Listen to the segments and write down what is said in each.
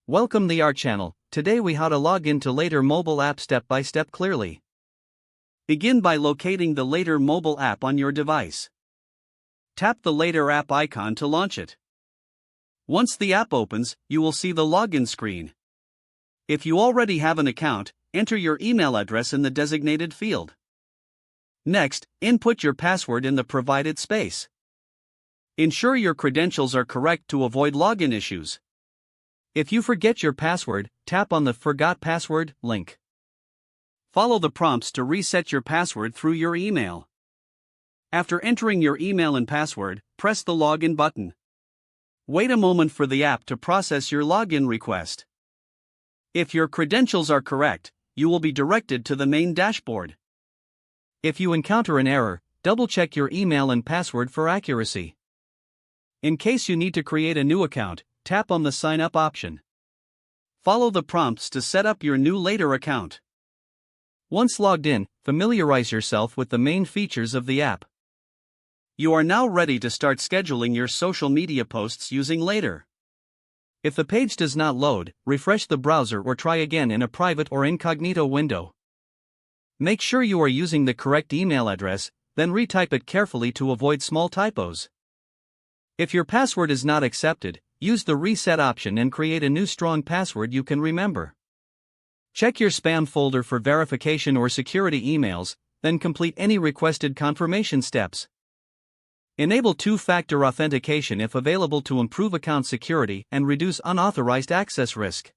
Welcome the our channel. Today we how to log into Later mobile app step by step clearly. Begin by locating the Later mobile app on your device. Tap the Later app icon to launch it. Once the app opens, you will see the login screen. If you already have an account, enter your email address in the designated field. Next, input your password in the provided space. Ensure your credentials are correct to avoid login issues. If you forget your password, tap on the Forgot Password link. Follow the prompts to reset your password through your email. After entering your email and password, press the Login button. Wait a moment for the app to process your login request. If your credentials are correct, you will be directed to the main dashboard. If you encounter an error, double-check your email and password for accuracy. In case you need to create a new account, tap on the Sign Up option. Follow the prompts to set up your new Later account. Once logged in, familiarize yourself with the main features of the app. You are now ready to start scheduling your social media posts using Later. If the page does not load, refresh the browser or try again in a private or incognito window. Make sure you are using the correct email address, then retype it carefully to avoid small typos. If your password is not accepted, use the Reset option and create a new strong password you can remember. Check your spam folder for verification or security emails, then complete any requested confirmation steps. Enable two-factor authentication if available to improve account security and reduce unauthorized access risk.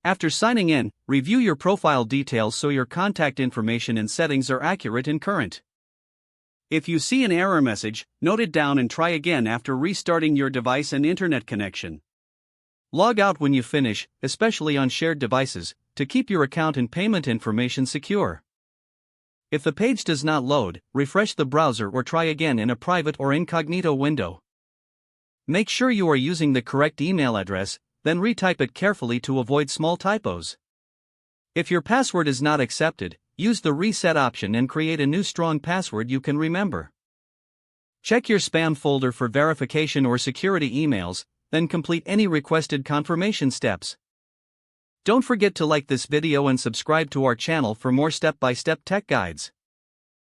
After signing in, review your profile details so your contact information and settings are accurate and current. If you see an error message, note it down and try again after restarting your device and internet connection. Log out when you finish, especially on shared devices, to keep your account and payment information secure. If the page does not load, refresh the browser or try again in a private or incognito window. Make sure you are using the correct email address, then retype it carefully to avoid small typos. If your password is not accepted, use the Reset option and create a new strong password you can remember. Check your spam folder for verification or security emails, then complete any requested confirmation steps. Don't forget to like this video and subscribe to our channel for more step-by-step tech guides.